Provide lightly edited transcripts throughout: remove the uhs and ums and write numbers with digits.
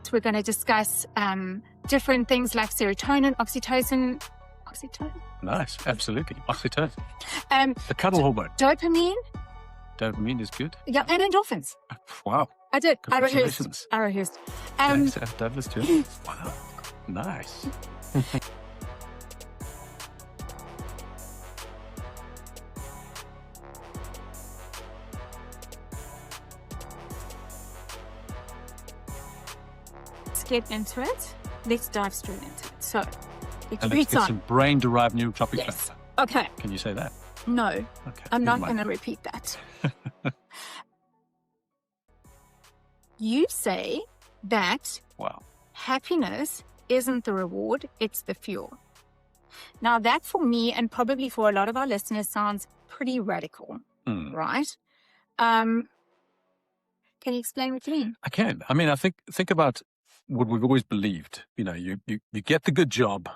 lot. We're going to discuss different things like serotonin, oxytocin. Nice, absolutely. Oxytocin. Um, The cuddle hormone. Dopamine. Dopamine is good. Yeah, and endorphins. Wow. I did. I Congratulations. rehearsed. Thanks, Douglas too. Wow. Nice. Let's get into it. Let's dive straight into it. So, And let's get some brain-derived neurotropic Yes. factor. Okay. Can you say that? No, Okay. I'm not never going mind. to repeat that. You say that Wow. happiness isn't the reward, it's the fuel. Now, that for me, and probably for a lot of our listeners, sounds pretty radical, Hmm. right? Can you explain what you mean? I can. I mean, I think about what we've always believed. You know, you get the good job,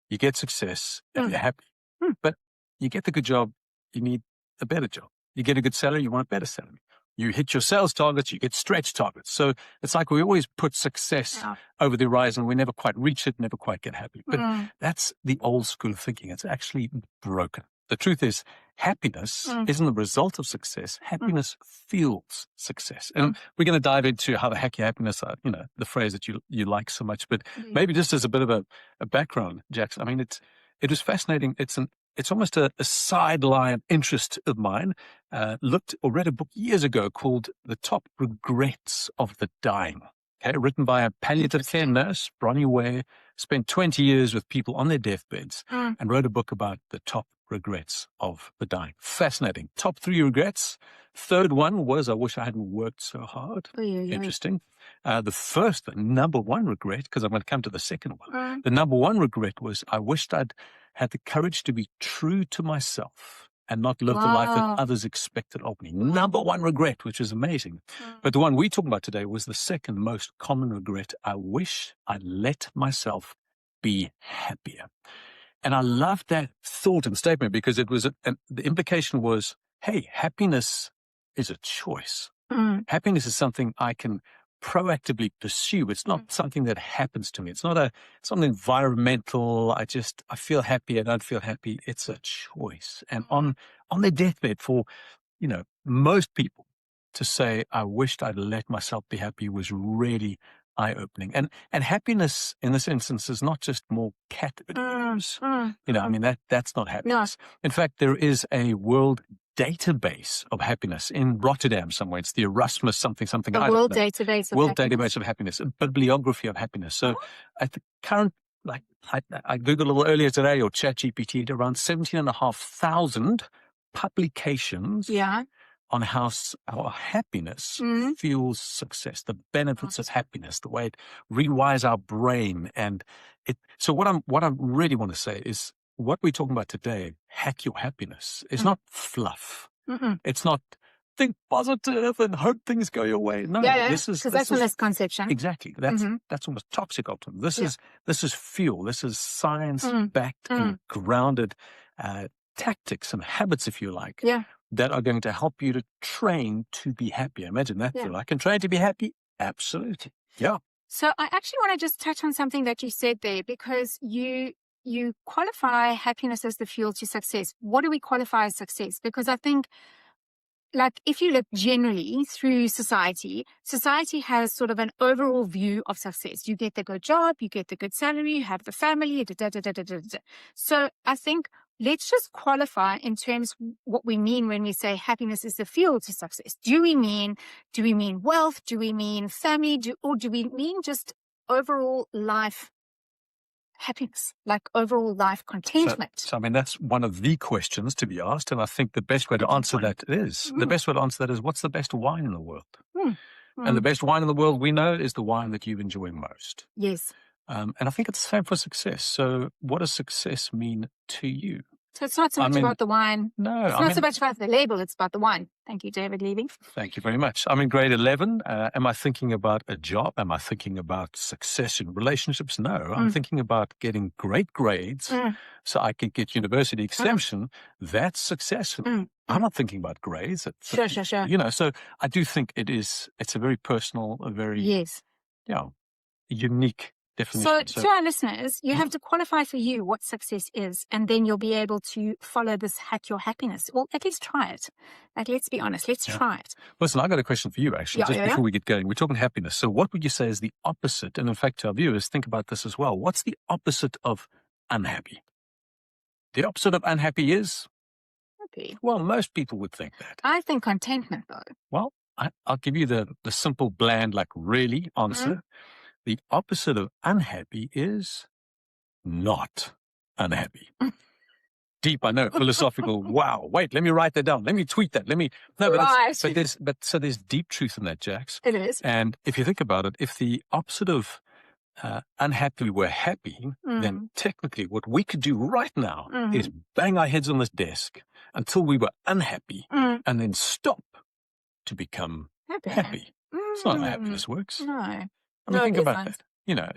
you get success, and Mm. you're happy. Mm. But you get the good job, you need a better job. You get a good salary, you want a better salary. You hit your sales targets, you get stretch targets. So it's like we always put success Yeah. over the horizon. We never quite reach it, never quite get happy. But Mm. that's the old school thinking. It's actually broken. The truth is, happiness Mm. isn't the result of success. Happiness fuels success. And we're going to dive into how the hack your happiness are, you know, the phrase that you like so much. But maybe just as a bit of a background, Jax, I mean, it was fascinating. It's almost a sideline interest of mine. Looked or read a book years ago called The Top Regrets of the Dying. Okay, written by a palliative care nurse, Bronnie Ware, spent 20 years with people on their deathbeds Mm. and wrote a book about the top regrets of the dying. Fascinating. Top 3 regrets. Third one was, I wish I hadn't worked so hard. Interesting. The number one regret, because I'm going to come to the second one. Mm. The number one regret was, I wished I'd had the courage to be true to myself and not live the life Wow. that others expected of me. Number one regret, which is amazing. But the one we talk about today was the second most common regret. I wish I'd let myself be happier. And I love that thought and statement because it was, the implication was, hey, happiness is a choice. Mm. Happiness is something I can proactively pursue. It's not something that happens to me. It's not something environmental. I feel happy. I don't feel happy. It's a choice. And on their deathbed for, you know, most people to say, I wished I'd let myself be happy was really eye-opening. And happiness in this instance is not just more cat videos. You know, I mean, that's not happiness. In fact, there is a world database of happiness in Rotterdam somewhere. It's the Erasmus something. The World Database of World Happiness. Database of Happiness, a bibliography of happiness. So at the current, like I Googled a little earlier today, or ChatGPT, around 17,500 publications Yeah. on how our happiness fuels success, the benefits of happiness, the way it rewires our brain. And so what I really want to say is, what we're talking about today, hack your happiness, is not fluff. It's not think positive and hope things go your way. No, Because that's a misconception. Exactly. That's almost toxic ultimately. This is fuel. This is science-backed and grounded tactics and habits, if you like, that are going to help you to train to be happy. Imagine that. Feel like, and train to be happy? Absolutely. Yeah. So I actually want to just touch on something that you said there, because you qualify happiness as the fuel to success. What do we qualify as success? Because I think, like, if you look generally through society has sort of an overall view of success. You get the good job, you get the good salary, you have the family, So I think let's just qualify in terms of what we mean when we say happiness is the fuel to success. Do we mean wealth? Do we mean family? Or do we mean just overall life happiness, like overall life contentment? So, I mean, that's one of the questions to be asked. And I think the best way to answer that is, what's the best wine in the world? And the best wine in the world we know is the wine that you enjoy most. Yes. And I think it's the same for success. So what does success mean to you? So it's not so much about the wine. No. It's not so much about the label. It's about the wine. Thank you, David Levy. Thank you very much. I'm in grade 11. Am I thinking about a job? Am I thinking about success in relationships? No. I'm thinking about getting great grades so I can get university exemption. That's successful. I'm not thinking about grades. Sure. You know, so I do think it's a very personal, a very, unique So definition. to our listeners, you have to qualify for you what success is, and then you'll be able to follow this hack your happiness, or at least try it. Like, let's be honest, let's try it. Listen, I got a question for you, actually, just before we get going. We're talking happiness. So what would you say is the opposite? And in fact, to our viewers, think about this as well. What's the opposite of unhappy? The opposite of unhappy is? Happy. Well, most people would think that. I think contentment, though. Well, I'll give you the simple, bland, like really answer. The opposite of unhappy is not unhappy. Deep, I know, philosophical. Wow. Wait, let me write that down. Let me tweet that. So there's deep truth in that, Jax. It is. And if you think about it, if the opposite of unhappy were happy, then technically what we could do right now is bang our heads on this desk until we were unhappy and then stop to become happy. It's not how happiness works. No. I mean, think about that. You know,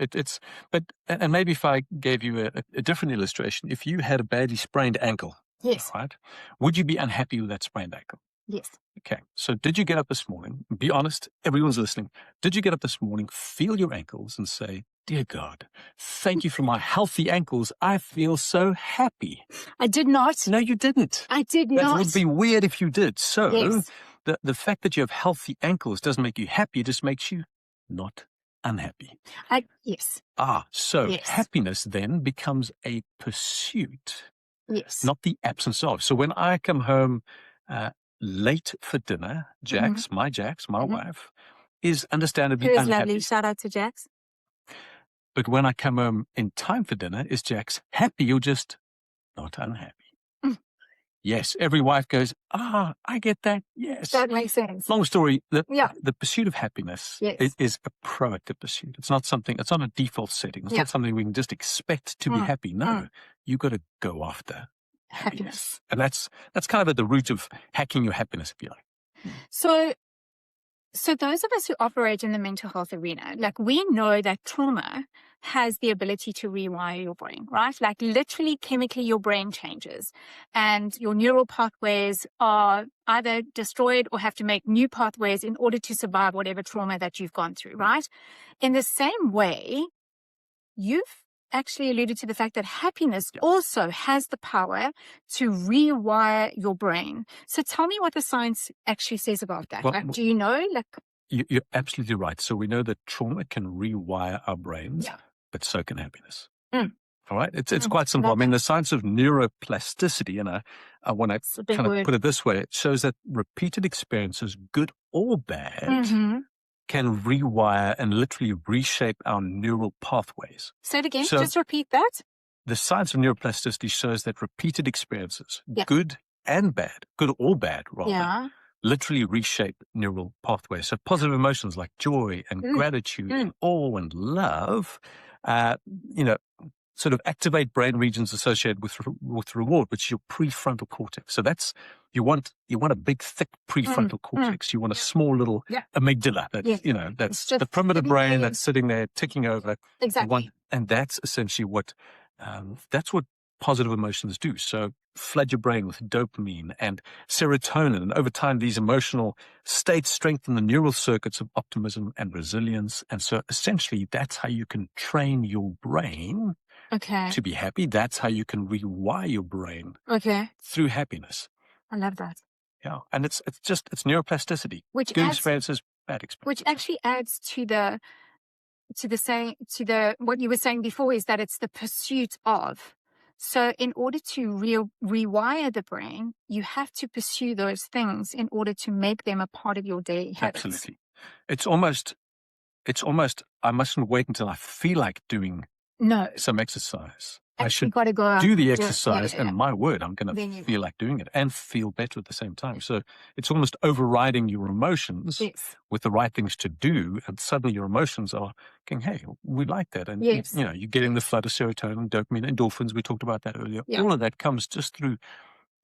and maybe if I gave you a different illustration, if you had a badly sprained ankle, yes, right, would you be unhappy with that sprained ankle? Yes. Okay. So did you get up this morning? Be honest. Everyone's listening. Did you get up this morning, feel your ankles and say, "Dear God, thank you for my healthy ankles. I feel so happy"? I did not. No, you didn't. I did not. That would be weird if you did. So yes. the fact that you have healthy ankles doesn't make you happy. It just makes you not unhappy. Yes. So happiness then becomes a pursuit. Yes. Not the absence of. So when I come home late for dinner, Jax, my wife, is understandably Who is unhappy. lovely. Shout out to Jax. But when I come home in time for dinner, is Jax happy or just not unhappy? Yes, every wife goes, I get that. Yes. That makes sense. Long story, the pursuit of happiness is a proactive pursuit. It's not a default setting. It's not something we can just expect to be happy. No, you got to go after happiness. And that's kind of at the root of hacking your happiness, if you like. So those of us who operate in the mental health arena, like, we know that trauma has the ability to rewire your brain, right? Like, literally chemically your brain changes and your neural pathways are either destroyed or have to make new pathways in order to survive whatever trauma that you've gone through, right? In the same way, you've actually alluded to the fact that happiness also has the power to rewire your brain. So tell me what the science actually says about that. Well, do you know? You're absolutely right. So we know that trauma can rewire our brains, but so can happiness. All right? It's quite simple. I mean, the science of neuroplasticity, and I want to kind of put it this way, it shows that repeated experiences, good or bad, can rewire and literally reshape our neural pathways. Say it again. Just repeat that. The science of neuroplasticity shows that repeated experiences, good and bad, good or bad rather, literally reshape neural pathways. So positive emotions like joy and gratitude and awe and love, sort of activate brain regions associated with reward, which is your prefrontal cortex. So that's, you want a big, thick prefrontal cortex. You want a small little amygdala. That's the primitive brain that's sitting there ticking over. Exactly. And that's essentially what positive emotions do. So flood your brain with dopamine and serotonin. And over time, these emotional states strengthen the neural circuits of optimism and resilience. And so essentially, that's how you can train your brain to be happy. That's how you can rewire your brain through happiness. I love that. Yeah. And it's neuroplasticity. Good experiences, bad experiences. Which actually adds to what you were saying before, is that it's the pursuit of. So in order to rewire the brain, you have to pursue those things in order to make them a part of your daily habits. Absolutely. It's almost, I mustn't wait until I feel like doing some exercise. I should do the exercise, and my word, I'm going to feel like doing it and feel better at the same time. So it's almost overriding your emotions with the right things to do, and suddenly your emotions are going, hey, we like that. And, you're getting the flood of serotonin, dopamine, endorphins. We talked about that earlier. All of that comes just through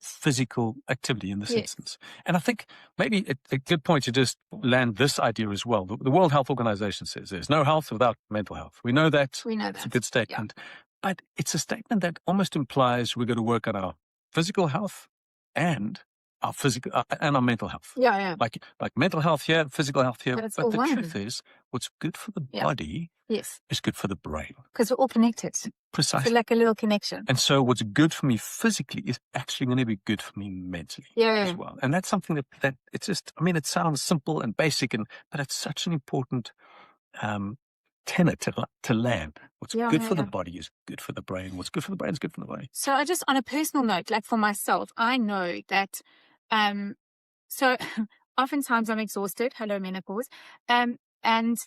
physical activity in this instance. And I think maybe a good point to just land this idea as well. The World Health Organization says there's no health without mental health. We know that. It's a good statement. Yeah. But it's a statement that almost implies we're going to work on our physical health and our physical and our mental health. Yeah. Like mental health here, physical health here. But the truth is, what's good for the Yeah. body Yes. is good for the brain. Because we're all connected. So Precisely. like a little connection. And so what's good for me physically is actually going to be good for me mentally as well. And that's something that it's just, I mean, it sounds simple and basic, but it's such an important tenet to land. What's good for the body is good for the brain. What's good for the brain is good for the body. So I just, on a personal note, like for myself, I know that, so oftentimes I'm exhausted, hello menopause, and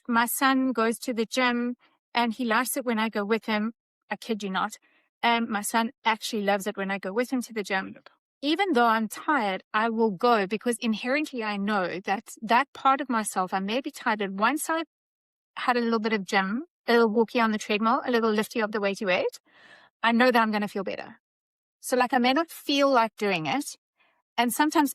my son goes to the gym and he likes it when I go with him. I kid you not. My son actually loves it when I go with him to the gym. Even though I'm tired, I will go because inherently I know that that part of myself, I may be tired, and once I had a little bit of gym, a little walkie on the treadmill, a little lifty of the weighty weight, I know that I'm going to feel better. So like I may not feel like doing it. And sometimes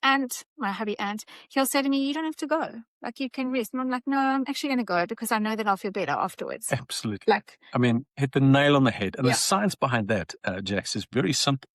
my hubby Ant, he'll say to me, you don't have to go. Like you can rest. And I'm like, no, I'm actually going to go because I know that I'll feel better afterwards. Absolutely. I mean, hit the nail on the head. And the science behind that, Jax, is very simple.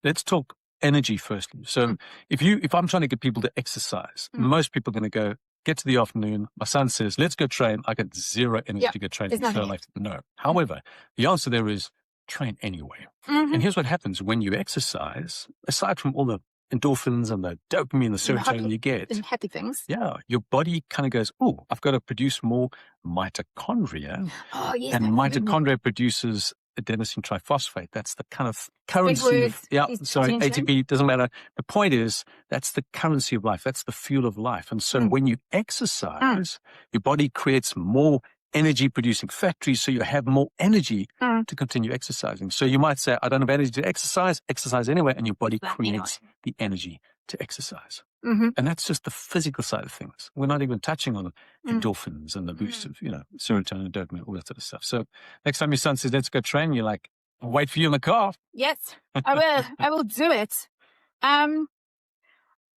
Let's talk energy firstly. So if I'm trying to get people to exercise, most people are going to go, get to the afternoon. My son says, let's go train. I get zero energy to go train. So like, no. However, the answer there is train anyway. And here's what happens when you exercise, aside from all the endorphins and the dopamine, the serotonin you get. And happy things. Yeah. Your body kind of goes, oh, I've got to produce more mitochondria. Oh, yes. And mitochondria produces adenosine triphosphate. That's the kind of currency of, ATP, doesn't matter. The point is, that's the currency of life. That's the fuel of life. And so when you exercise, your body creates more energy producing factories, so you have more energy to continue exercising. So you might say, I don't have energy to exercise anyway, and your body creates the energy to exercise. And that's just the physical side of things. We're not even touching on endorphins and the boost of, serotonin, dopamine, all that sort of stuff. So next time your son says, let's go train, you're like, I'll wait for you in the car. Yes, I will. I will do it.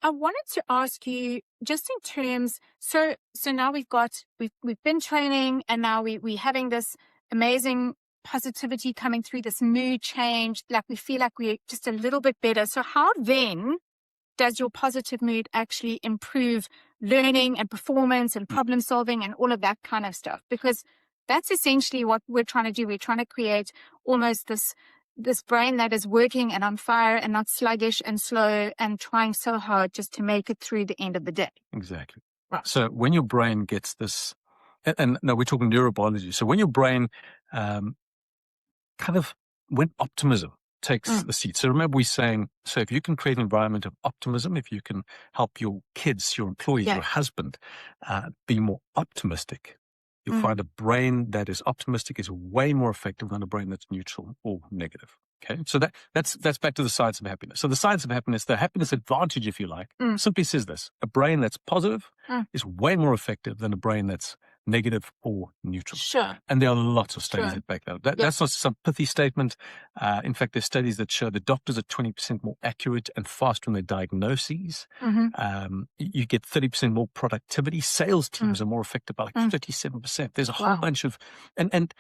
I wanted to ask you just in terms, so now we've been training, and now we're having this amazing positivity coming through, this mood change, like we feel like we're just a little bit better. So how then does your positive mood actually improve learning and performance and problem solving and all of that kind of stuff? Because that's essentially what we're trying to do. We're trying to create almost this brain that is working and on fire and not sluggish and slow and trying so hard just to make it through the end of the day. Exactly. Right. So when your brain gets this, and no, we're talking neurobiology. So when your brain when optimism takes the seat. So remember we're saying, so if you can create an environment of optimism, if you can help your kids, your employees, your husband be more optimistic, you'll find a brain that is optimistic is way more effective than a brain that's neutral or negative. Okay, so that's back to the science of happiness. So the science of happiness, the happiness advantage, if you like, simply says this: a brain that's positive is way more effective than a brain that's negative or neutral. Sure. And there are lots of studies that back that up. That's not some pithy statement. In fact, there's studies that show the doctors are 20% more accurate and faster in their diagnoses. You get 30% more productivity. Sales teams are more effective by like 37%. There's a whole bunch of, and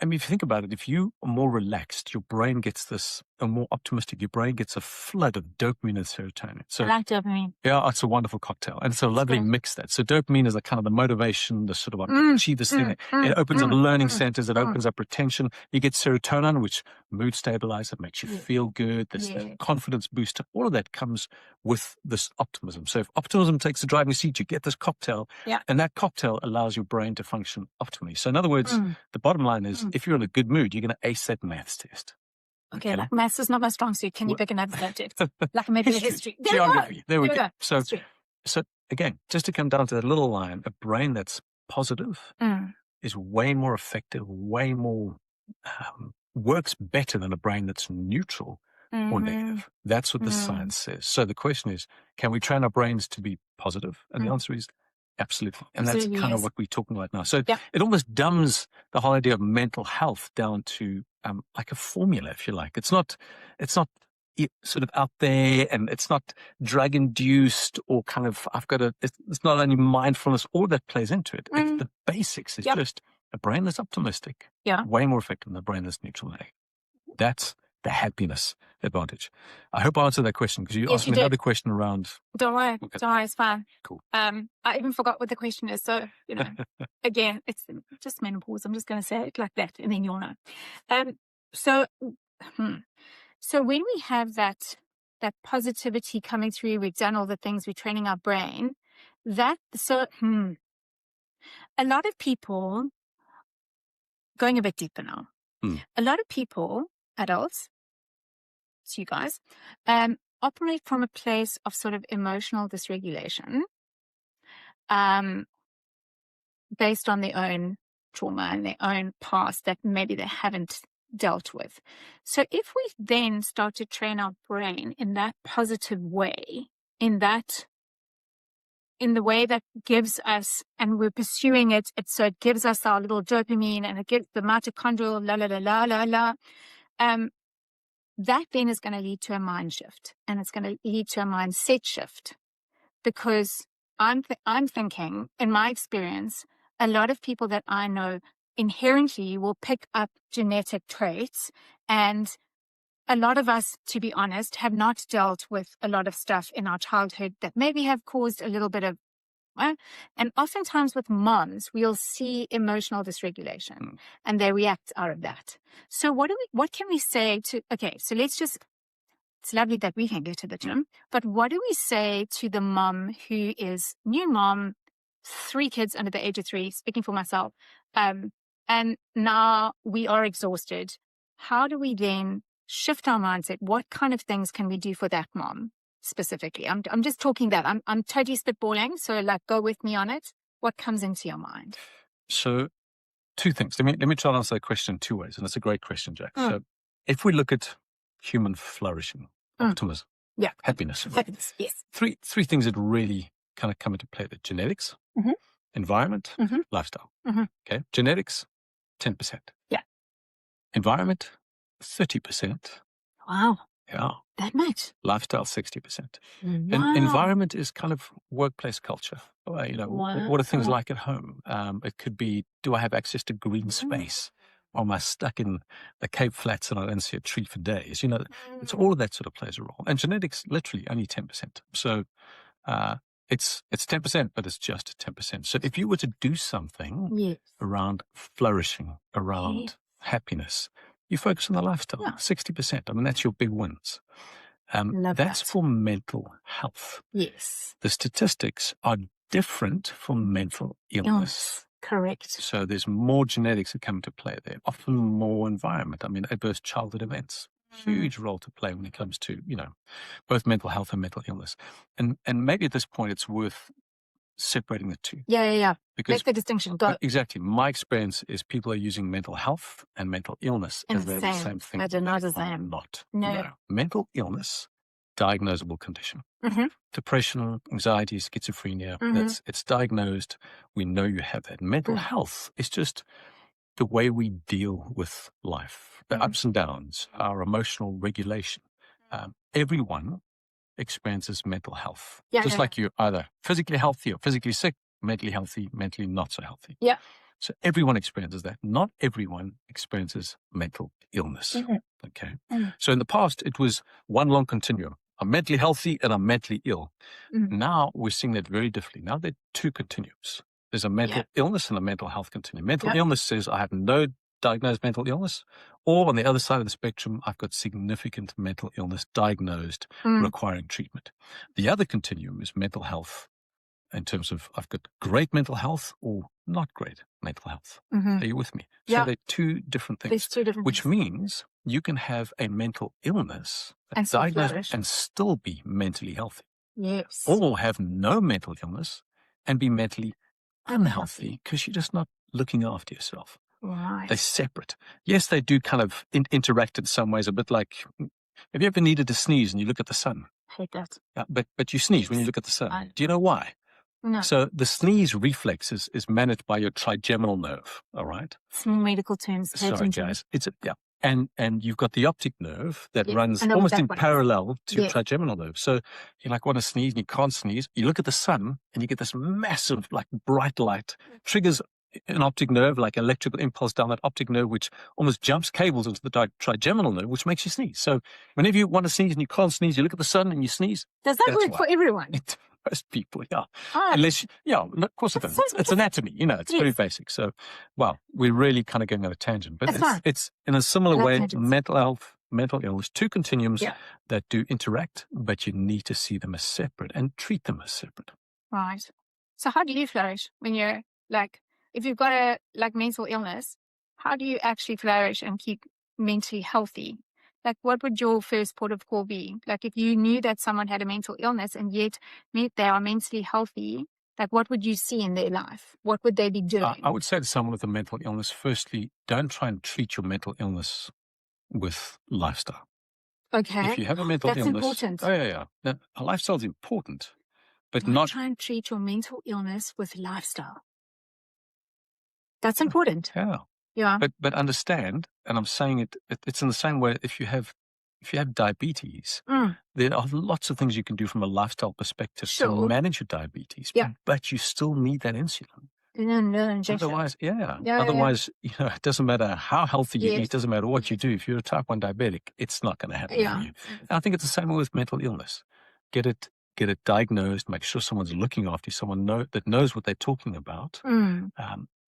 I mean, if you think about it, if you are more relaxed, your brain gets more optimistic, your brain gets a flood of dopamine and serotonin. So, I like dopamine. Yeah, it's a wonderful cocktail. And it's a lovely mix that. So dopamine is the motivation, the sort of, I achieve this thing. It opens up learning centers. It opens up retention. You get serotonin, which mood stabilizer, makes you feel good. There's the confidence booster. All of that comes with this optimism. So if optimism takes the driving seat, you get this cocktail. And that cocktail allows your brain to function optimally. So in other words, the bottom line is, if you're in a good mood, you're going to ace that maths test. Okay, like maths is not my strong suit. Can you pick another subject? Like maybe history. Geography. There we go. So again, just to come down to that little line, a brain that's positive is way more effective, way more, works better than a brain that's neutral or negative. That's what the science says. So the question is, can we train our brains to be positive? And the answer is absolutely. And that's kind of what we're talking about now. So it almost dumbs the whole idea of mental health down to like a formula, if you like. It's not sort of out there, and it's not drug induced or kind of, it's not only mindfulness, all that plays into it. It's the basics. It's just a brain that's optimistic, way more effective than a brain that's neutral. That's the happiness advantage. I hope I answered that question, because you Yes, asked you me did. another question around. Don't worry. Okay. Don't worry. It's fine. Cool. I even forgot what the question is. So, again, it's just menopause. I'm just going to say it like that, and then you'll know. So when we have that positivity coming through, we've done all the things, we're training our brain. A lot of people, going a bit deeper now, a lot of people, adults, it's you guys, operate from a place of sort of emotional dysregulation, based on their own trauma and their own past that maybe they haven't dealt with. So if we then start to train our brain in that positive way, in the way that gives us, and we're pursuing it, so it gives us our little dopamine, and it gives the mitochondrial that then is going to lead to a mind shift, and it's going to lead to a mindset shift. Because I'm thinking, in my experience, a lot of people that I know inherently will pick up genetic traits, and a lot of us, to be honest, have not dealt with a lot of stuff in our childhood that maybe have caused a little bit of, and oftentimes with moms, we'll see emotional dysregulation and they react out of that. So what can we say to, so it's lovely that we can go to the gym, but what do we say to the mom who is new mom, 3 kids under the age of 3, speaking for myself, and now we are exhausted? How do we then shift our mindset? What kind of things can we do for that mom specifically? I'm just talking that. I'm totally spitballing, so go with me on it. What comes into your mind? So 2 things. Let me try and answer that question 2 ways, and it's a great question, Jack. So if we look at human flourishing, optimism, happiness, yes. Three things that really kind of come into play: the genetics, environment, lifestyle. Okay, genetics, 10%. Yeah. Environment, 30%. Wow. Yeah. That much. Lifestyle, 60%. Wow. And environment is kind of workplace culture. What are things like at home? It could be, do I have access to green space? Or am I stuck in the Cape Flats and I don't see a tree for days? It's all of that sort of plays a role. And genetics, literally only 10%. So it's 10%, but it's just 10%. So if you were to do something around flourishing, around happiness, you focus on the lifestyle, 60%. I mean, that's your big wins. That's for mental health. Yes. The statistics are different for mental illness. Correct. So there's more genetics that come into play there, often more environment. I mean, adverse childhood events, huge role to play when it comes to, both mental health and mental illness. And maybe at this point it's worth separating the two. Yeah. Because make the distinction. Go. Exactly. My experience is people are using mental health and mental illness as the same thing. They're not the same. Not. No. Mental illness, diagnosable condition. Depression, anxiety, schizophrenia, it's diagnosed. We know you have that. Mental health is just the way we deal with life, the ups and downs, our emotional regulation. Everyone experiences mental health. Just like you're either physically healthy or physically sick, mentally healthy, mentally not so healthy. Yeah. So everyone experiences that. Not everyone experiences mental illness. Okay. So in the past, it was one long continuum. I'm mentally healthy and I'm mentally ill. Now we're seeing that very differently. Now there are 2 continuums. There's a mental illness and a mental health continuum. Mental illness says I have no diagnosed mental illness, or on the other side of the spectrum, I've got significant mental illness diagnosed, requiring treatment. The other continuum is mental health in terms of I've got great mental health or not great mental health. Are you with me? So they're 2 different things. There's 2 different which things. means you can have a mental illness And still diagnosed flourish. and still be mentally healthy. Yes. Or have no mental illness and be mentally unhealthy because you're just not looking after yourself. Right. They're separate. Yes, they do kind of interact in some ways, a bit like, have you ever needed to sneeze and you look at the sun? Hate that. Yeah, but you sneeze when you look at the sun. Do you know why? No. So the sneeze reflex is managed by your trigeminal nerve, all right? Small medical terms. Sorry, guys. And you've got the optic nerve that runs I know almost what in that one is. parallel to your trigeminal nerve. So you want to sneeze and you can't sneeze. You look at the sun and you get this massive, bright light, triggers an optic nerve, like electrical impulse down that optic nerve, which almost jumps cables into the trigeminal nerve, which makes you sneeze. So whenever you want to sneeze and you can't sneeze, you look at the sun and you sneeze. Does that That's work why. for everyone? Most people, yeah. Oh, Unless, of course it That's does. so It's anatomy, it's very Yes. basic. So, well, we're really kind of going on a tangent, but That's fine. it's in a similar love way, tangents. mental health, mental illness, two continuums Yeah. that do interact, but you need to see them as separate and treat them as separate. Right. So how do you flourish when you're like, if you've got a mental illness, how do you actually flourish and keep mentally healthy? Like, what would your first port of call be? Like, if you knew that someone had a mental illness and yet they are mentally healthy, like, what would you see in their life? What would they be doing? I would say to someone with a mental illness, firstly, don't try and treat your mental illness with lifestyle. Okay. If you have a mental That's illness, important. yeah. Now, a lifestyle is important, but Don't not try and treat your mental illness with lifestyle. That's important. yeah. Yeah. But understand, and I'm saying it's in the same way. If you have diabetes, Mm. there are lots of things you can do from a lifestyle perspective to Sure. manage your diabetes. Yeah. But you still need that insulin. No injection. Otherwise, Yeah. Otherwise, it doesn't matter how healthy you Yes. eat, doesn't matter what you do. If you're a type 1 diabetic, it's not going to happen Yeah. for you. And I think it's the same way with mental illness. Get it diagnosed. Make sure someone's looking after you. Someone that knows what they're talking about. Mm.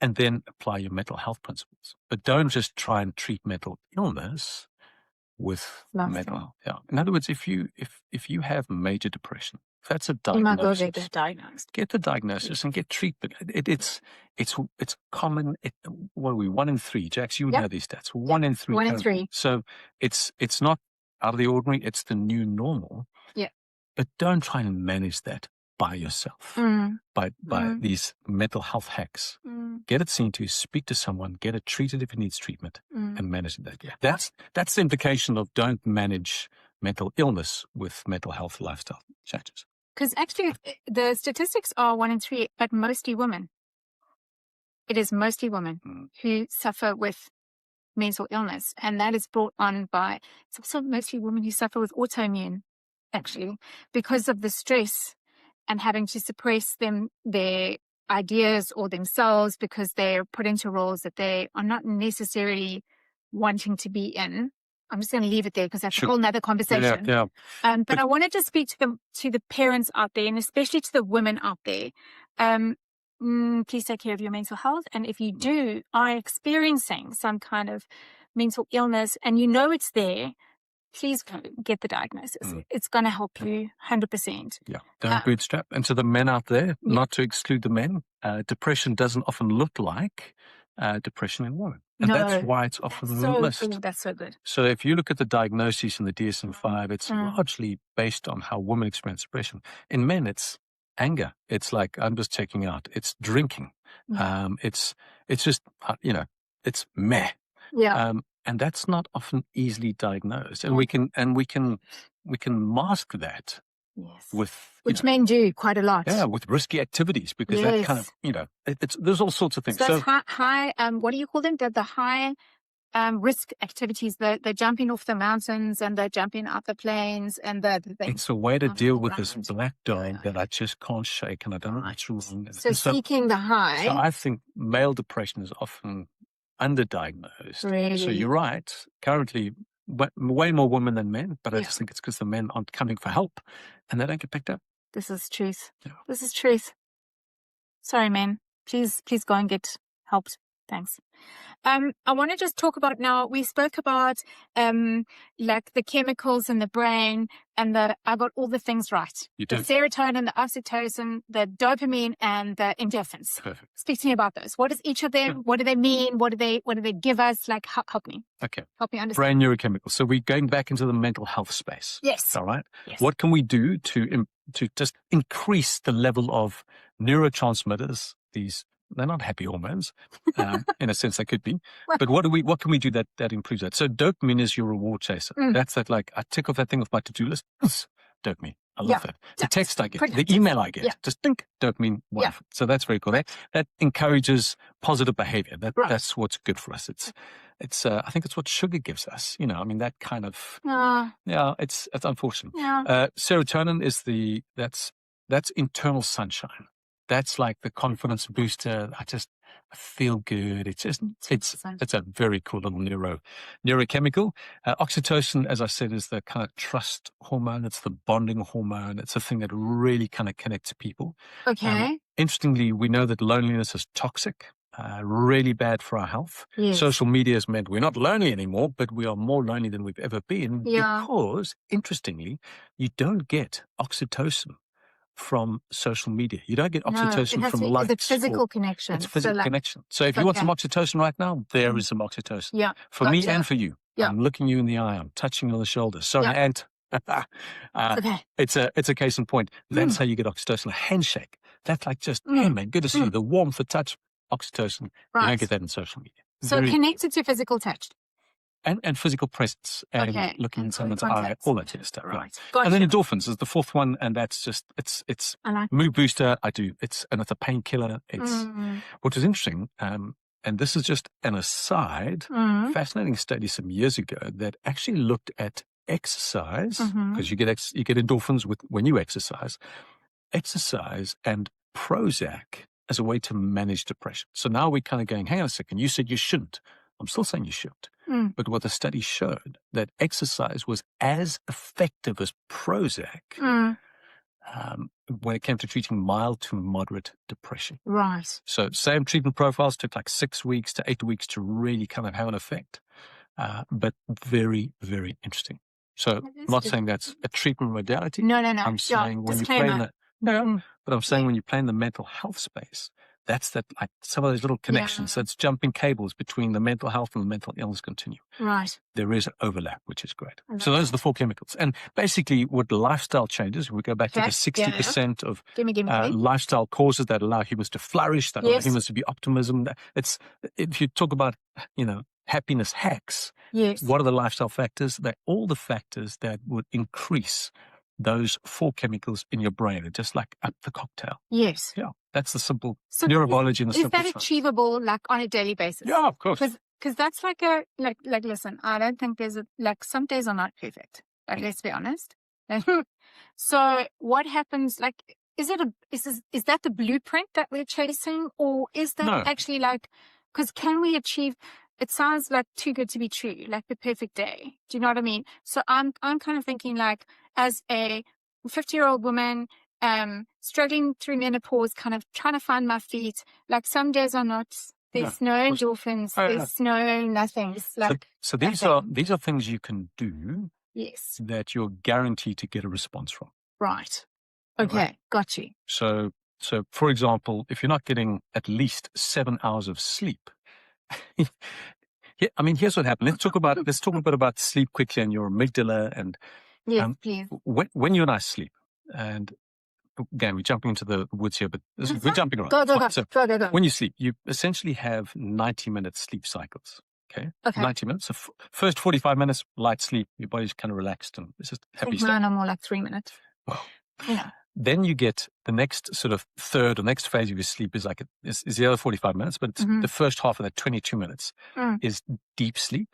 And then apply your mental health principles. But don't just try and treat mental illness with Lifestyle. mental health. Yeah. In other words, if you have major depression, if that's a You might go diagnosis, get that diagnosed. get the diagnosis and get treatment. It's common. What are we? 1 in 3. Jax, you Yep. know these stats. 1 in 3. 1 in only. 3. So it's not out of the ordinary. It's the new normal. Yeah. But don't try and manage that by yourself. Mm. By these mental health hacks. Mm. Get it seen to, speak to someone, get it treated if it needs treatment, Mm. and manage it that way. That's the implication of don't manage mental illness with mental health lifestyle changes. Because actually, the statistics are 1 in 3, but mostly women. It is mostly women who suffer with mental illness, and that is brought on by, it's also mostly women who suffer with autoimmune, actually, because of the stress and having to suppress their ideas or themselves because they're put into roles that they are not necessarily wanting to be in. I'm just going to leave it there because that's Sure. a whole nother conversation. Yeah. But I wanted to speak to the parents out there, and especially to the women out there. Please take care of your mental health. And if you are experiencing some kind of mental illness and you know it's there, please go get the diagnosis. It's going to help you 100%. Yeah. Don't bootstrap. And to the men out there, not to exclude the men, depression doesn't often look like depression in women. And that's why it's often missed. That's so good. So if you look at the diagnoses in the DSM-5, it's largely based on how women experience depression. In men, it's anger. It's like, I'm just checking out. It's drinking. It's just, it's meh. Yeah. And that's not often easily diagnosed. And we can mask that with which men do quite a lot. Yeah, with risky activities, because that kind of, there's all sorts of things. So high what do you call them? The high risk activities, the jumping off the mountains and the jumping out the planes and the it's a way to deal with this black dog that I just can't shake and I don't know what's wrong. So seeking the high. So I think male depression is often underdiagnosed. Really? So you're right. Currently, way more women than men, but I just think it's because the men aren't coming for help and they don't get picked up. This is truth. Yeah. This is truth. Sorry, men. Please go and get helped. Thanks. I want to just talk about now, we spoke about like the chemicals in the brain and I got all the things right. You The did. serotonin, the oxytocin, the dopamine, and the endorphins. Perfect. Speak to me about those. What is each of them? What do they mean? What do they give us? Like, help me. Okay. Help me understand. Brain neurochemicals. So we're going back into the mental health space. Yes. All right. Yes. What can we do to just increase the level of neurotransmitters? They're not happy hormones, in a sense they could be. But what can we do that improves that? So dopamine is your reward chaser. That's that, like, I tick off that thing off my to-do list. Dopamine. I love that. The text I get, the email I get, just think dopamine. Wonderful. So that's very cool. That encourages positive behavior. That's what's good for us. It's I think it's what sugar gives us. I mean, that kind of, it's unfortunate. Yeah. Serotonin is that's internal sunshine. That's like the confidence booster. I feel good. It's just, 100%. it's a very cool little neurochemical. Oxytocin, as I said, is the kind of trust hormone. It's the bonding hormone. It's a thing that really kind of connects people. Okay. Interestingly, we know that loneliness is toxic, really bad for our health. Yes. Social media has meant we're not lonely anymore, but we are more lonely than we've ever been because, interestingly, you don't get oxytocin from social media. You don't get No, it oxytocin has from to be likes. the physical connection. It's physical So, like, connection. So if you want some okay. oxytocin right now, there is some oxytocin. Yeah. For me Gotcha. and for you. Yeah. I'm looking you in the eye. I'm touching you on the shoulder. Sorry, Yeah. Ant. Okay. It's a case in point. That's how you get oxytocin. A handshake. That's like just, hey man, good to see you. The warmth, the touch, oxytocin. You don't Right. get that in social media. So connected to physical touch. And physical presence and Okay. looking in And someone's eye, contact. all that sort of stuff. Yeah. Right. Gotcha. And then endorphins is the fourth one, and that's just it's I like mood booster. It's a painkiller. It's what was interesting, and this is just an aside. Fascinating study some years ago that actually looked at exercise because you get endorphins when you exercise and Prozac as a way to manage depression. So now we're kind of going, hang on a second, you said you shouldn't. I'm still saying you should. But what the study showed, that exercise was as effective as Prozac when it came to treating mild to moderate depression. Right. So same treatment profiles, took like 6 weeks to 8 weeks to really kind of have an effect. But very, very interesting. So I'm not saying that's a treatment modality. No. I'm saying when you play in the but I'm saying when you play in the mental health space, that's that like some of those little connections. That's jumping cables between the mental health and the mental illness continuum. Right. There is overlap, which is great. So those are the 4 chemicals. And basically with lifestyle changes, we go back to the 60% of lifestyle causes that allow humans to flourish, that allow humans to be optimism. It's, if you talk about, happiness hacks, what are the lifestyle factors? They're all the factors that would increase those 4 chemicals in your brain. They're just like up the cocktail. Yes. Yeah. That's the simple neurobiology and the simple science. Is that achievable like on a daily basis? Yeah, of course. Because that's like listen, I don't think there's some days are not perfect. Like, let's be honest. So what happens, like, is that the blueprint that we're chasing, or is that actually like, because can we achieve, it sounds like too good to be true, like the perfect day. Do you know what I mean? So I'm kind of thinking like, as a 50-year-old woman, struggling through menopause, kind of trying to find my feet. Like some days are not, there's no endorphins, there's no nothing. It's like, so these are things you can do. Yes. That you're guaranteed to get a response from. Right. Okay. Got you. So for example, if you're not getting at least 7 hours of sleep, here's what happened. Let's talk a bit about sleep quickly and your amygdala and please. When you and I sleep, and again, we're jumping into the woods here, but we're jumping around. Go. So when you sleep, you essentially have 90-minute sleep cycles. Okay. 90 minutes. So first 45 minutes, light sleep, your body's kind of relaxed and it's just happy stuff. Mine are more like 3 minutes. Well, then you get the next sort of third or next phase of your sleep is the other 45 minutes, but it's the first half of that 22 minutes is deep sleep.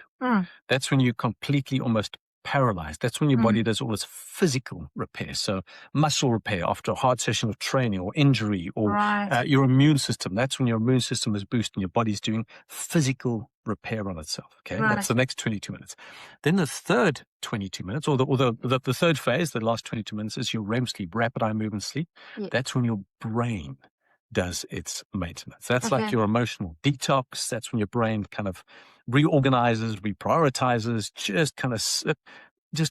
That's when you completely almost paralyzed. That's when your body does all its physical repair. So muscle repair after a hard session of training or injury, or your immune system. That's when your immune system is boosting. Your body's doing physical repair on itself. Okay, that's the next 22 minutes. Then the third 22 minutes, or the third phase, the last 22 minutes, is your REM sleep, rapid eye movement sleep. That's when your brain does its maintenance. That's like your emotional detox. That's when your brain kind of reorganizes, reprioritizes, just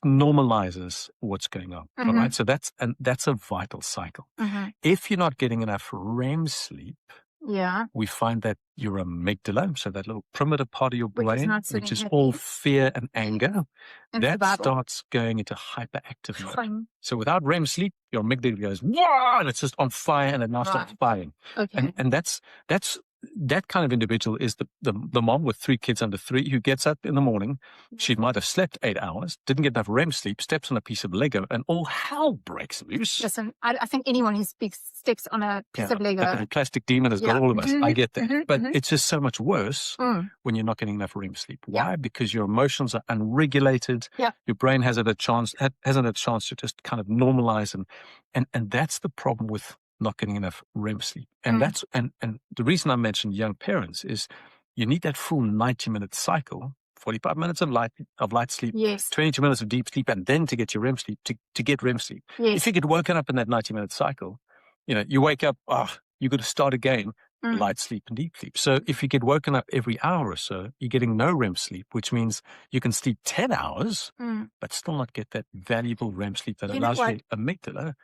normalizes what's going on. All right. So that's a vital cycle. If you're not getting enough REM sleep, we find that your amygdala, so that little primitive part of your brain, which is all fear and anger, starts going into hyperactive mode. So without REM sleep, your amygdala goes, wah, and it's just on fire, and it now starts firing. Okay. And that's that kind of individual is the mom with 3 kids under 3 who gets up in the morning. She might have slept 8 hours, didn't get enough REM sleep, steps on a piece of Lego, and all hell breaks loose. Listen, I think anyone who steps on a piece of Lego. A plastic demon has got all of us. I get that. But it's just so much worse when you're not getting enough REM sleep. Why? Because your emotions are unregulated. Your brain hasn't had a chance to just kind of normalize. And that's the problem with not getting enough REM sleep. And Mm. that's and the reason I mentioned young parents is you need that full 90-minute cycle, 45 minutes of light sleep, Yes. 22 minutes of deep sleep, and then to get your REM sleep, to get REM sleep. If Yes. you get woken up in that 90-minute cycle, you wake up, you got to start again, Mm. light sleep and deep sleep. So if you get woken up every hour or so, you're getting no REM sleep, which means you can sleep 10 hours, Mm. but still not get that valuable REM sleep that You know allows what? your amygdala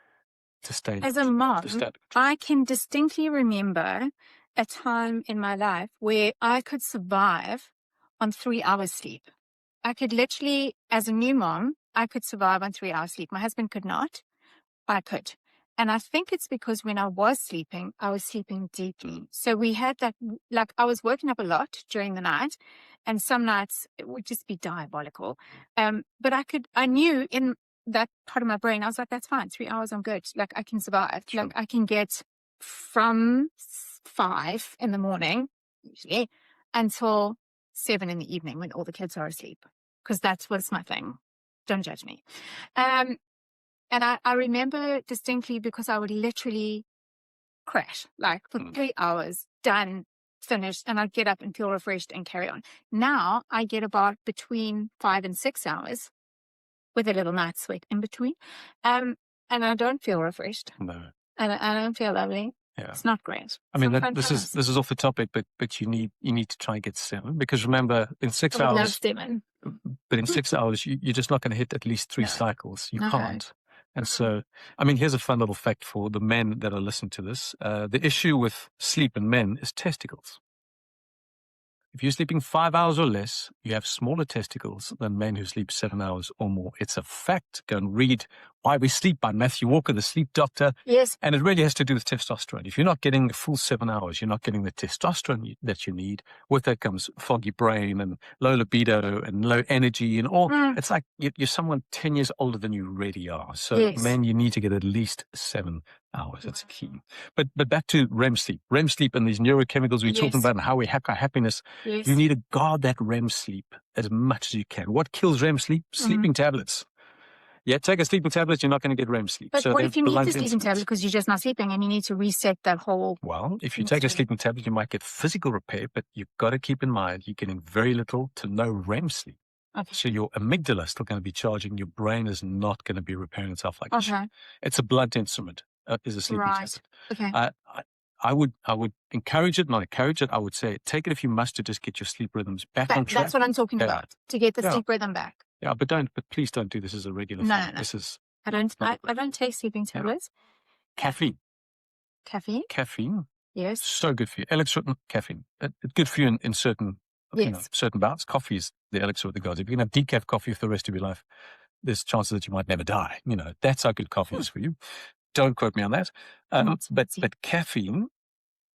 to stay As a to mom, stay. I can distinctly remember a time in my life where I could survive on 3 hours sleep. I could literally, as a new mom, I could survive on 3 hours sleep. My husband could not. I could. And I think it's because when I was sleeping deeply. So we had that, like I was woken up a lot during the night, and some nights it would just be diabolical. But I knew in that part of my brain, I was like, that's fine. 3 hours, I'm good. Like I can survive. Sure. Like I can get from 5 in the morning, usually, until 7 in the evening when all the kids are asleep. Because that's what's my thing. Don't judge me. And I remember distinctly because I would literally crash, like for 3 hours, done, finished, and I'd get up and feel refreshed and carry on. Now I get about between 5 and 6 hours with a little night sweat in between. And I don't feel refreshed. No. And I don't feel lovely. Yeah. It's not great. I mean, Sometimes this is off the topic, but you need to try and get 7, because remember, in 6 I would love hours, 7. but in 6 hours, you're just not going to hit at least 3 No. cycles. You No. can't. And so, I mean, here's a fun little fact for the men that are listening to this. The issue with sleep in men is testicles. If you're sleeping 5 hours or less, you have smaller testicles than men who sleep 7 hours or more. It's a fact. Go and read Why We Sleep by Matthew Walker, the sleep doctor. Yes. And it really has to do with testosterone. If you're not getting the full 7 hours, you're not getting the testosterone that you need. With that comes foggy brain and low libido and low energy and all. It's like you're someone 10 years older than you really are. So, Yes. men, you need to get at least 7 hours. That's key. But back to REM sleep. REM sleep and these neurochemicals we're talking Yes. about and how we hack our happiness. Yes. You need to guard that REM sleep as much as you can. What kills REM sleep? Sleeping tablets. Yeah, take a sleeping tablet, you're not going to get REM sleep. But So what they're if you need the blunt sleeping instruments. tablet because you're just not sleeping and you need to reset that whole... Well, if you take a sleeping tablet, you might get physical repair, but you've got to keep in mind you're getting very little to no REM sleep. Okay. So your amygdala is still going to be charging. Your brain is not going to be repairing itself like it should. Okay. It's a blunt instrument, is a sleeping Right. tablet. Okay. I would encourage it, not encourage it. I would say take it if you must to just get your sleep rhythms back on track. That's what I'm talking Yeah. about. To get the Yeah. sleep rhythm back. Yeah, but please don't do this as a regular No, thing. no, no. This is I don't not I don't take sleeping Yeah. tablets. caffeine. Caffeine. Caffeine, Yes. so good for you. Elixir, caffeine, it's good for you in certain, Yes. certain bouts. Coffee is the elixir of the gods. If you can have decaf coffee for the rest of your life, there's chances that you might never die. That's how good coffee is for you. Don't quote me on that. Not But fancy. caffeine,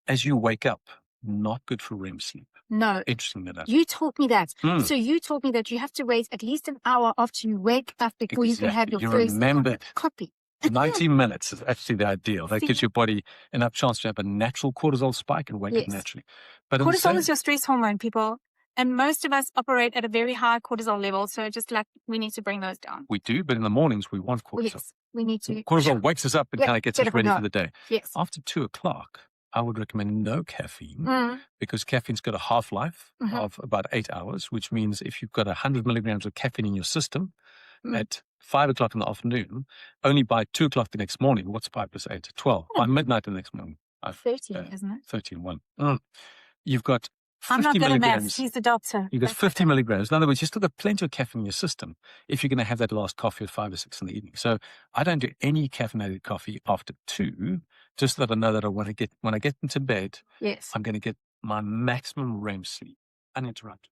as you wake up, not good for REM sleep. No. Interesting enough. You taught me that. Mm. So you taught me that you have to wait at least an hour after you wake up before you can have your You first remembered. copy. 90 minutes is actually the ideal. That gives your body enough chance to have a natural cortisol spike and wake up Yes. naturally. But in the Cortisol is your stress hormone, people. And most of us operate at a very high cortisol level. So just like we need to bring those down. we do, but in the mornings we want cortisol. Yes. We need to. Cortisol wakes us up and Yeah, kind of gets get us up and ready go. for the day. Yes. After 2:00, I would recommend no caffeine because caffeine's got a half-life of about 8 hours, which means if you've got 100 milligrams of caffeine in your system at 5:00 in the afternoon, only by 2:00 the next morning, what's 5 plus 8? 12. By midnight the next morning, 13, isn't it? 13:1. You've got 50 I'm not good at maths. milligrams. He's the doctor. You've got 50 milligrams. In other words, you've still got plenty of caffeine in your system if you're going to have that last coffee at 5 or 6 in the evening. So I don't do any caffeinated coffee after 2, just so that I know that when I get into bed, Yes. I'm going to get my maximum REM sleep uninterrupted.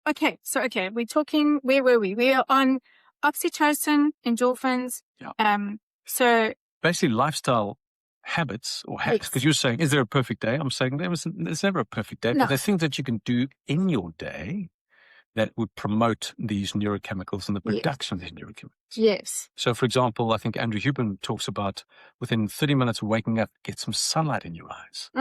Okay. So, we're talking, where were we? We are on oxytocin, endorphins. Yeah. So Basically, lifestyle habits or hacks, Yes. because you're saying, is there a perfect day? I'm saying there's never a perfect day, No. but there are things that you can do in your day that would promote these neurochemicals and the Yes. production of these neurochemicals. yes. So, for example, I think Andrew Huberman talks about within 30 minutes of waking up, get some sunlight in your eyes.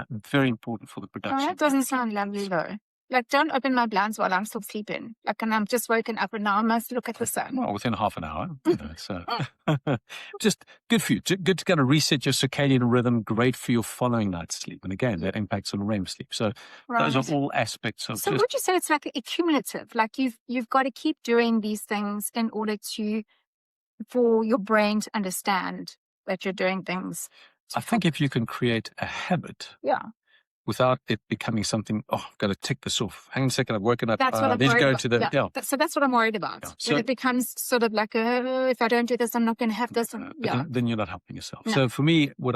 Very important for the Oh, production. that doesn't sound lovely though. Like, don't open my blinds while I'm still sleeping. Like, and I'm just woken up and now I must look at the sun. Well, within half an hour, so just good for you. Good to kind of reset your circadian rhythm. Great for your following night's sleep. And again, that impacts on REM sleep. So those are all aspects of So just, would you say it's like accumulative? Like you've got to keep doing these things in order for your brain to understand that you're doing things. I think if you can create a habit without it becoming something, I've got to tick this off. Hang on a second, I've woken up. That's what I'm need to worried go about. to the, So that's what I'm worried about. Yeah. When So- it becomes sort of like, if I don't do this, I'm not going to have this. then you're not helping yourself. No. So for me, what